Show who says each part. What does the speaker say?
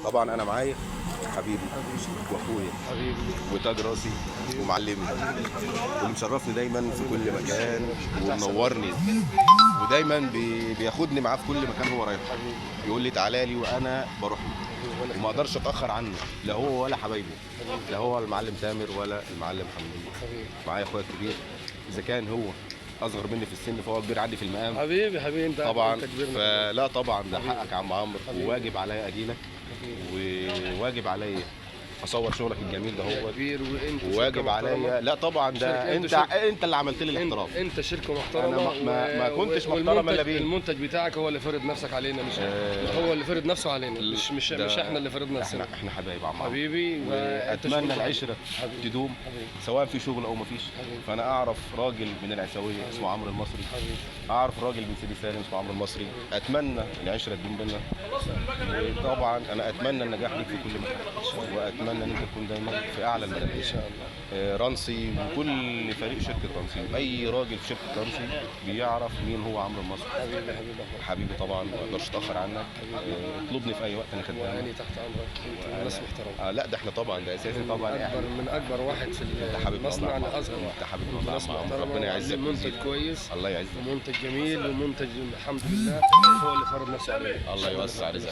Speaker 1: طبعا انا معايا حبيبي واخويا وتاج راسي ومعلمي واللي مشرفني دايما في كل مكان ومنورني ودايما بياخدني معاه في كل مكان هو رايح، يقول لي تعالى لي وانا بروح له وما اقدرش اتاخر عنه، لا هو ولا حبايبه، لا هو المعلم تامر ولا المعلم حمدي. معايا اخويا الكبير، اذا كان هو اصغر مني في السن فهو كبير عندي في المقام.
Speaker 2: حبيبي انت
Speaker 1: طبعا
Speaker 2: انت كبير.
Speaker 1: فلا طبعا ده حقك يا عم عمرو، وواجب عليا اجيلك وواجب عليا اصور شغلك الجميل ده هو
Speaker 2: كبير وانت
Speaker 1: وواجب عليا. لا طبعا ده انت اللي عملت لي الاحترام.
Speaker 2: انت شركه محترمه.
Speaker 1: انا ما كنتش محترم الا بيه.
Speaker 2: المنتج بتاعك هو اللي فرض نفسك علينا، مش هو اللي فرض نفسه علينا، مش احنا اللي فرضنا نفسنا.
Speaker 1: احنا حبايب يا عم عمرو.
Speaker 2: حبيبي
Speaker 1: واتمنى العشره تدوم سواء في شغل او ما فيش. فانا اعرف راجل من العشاويه اسمه عمرو المصري، اعرف راجل من سيدي سالم اسمه عمرو المصري، اتمنى العشره تدوم بينا. وطبعا انا اتمنى النجاح ليك في كل مكان، واتمنى ان انت تكون دايما في اعلى المراتب ان شاء الله. رانسي وكل فريق شركه رانسي، اي راجل في شركه رانسي بيعرف مين هو عمرو المصري. حبيبي طبعا ما اقدرش اتاخر عنك. اطلبني في اي وقت انا خدامك.
Speaker 2: يعني تحت امرك، ناس محترمه.
Speaker 1: لا ده احنا طبعا ده اساسي طبعا.
Speaker 2: من اكبر واحد في المصنع لاصغر واحد.
Speaker 1: انت حبيبي والله، ربنا يعزك.
Speaker 2: منتج كويس،
Speaker 1: الله يعزك،
Speaker 2: ومنتج جميل، ومنتج الحمد لله هو اللي فرض نفسه علينا.
Speaker 1: الله يوسع رزقك.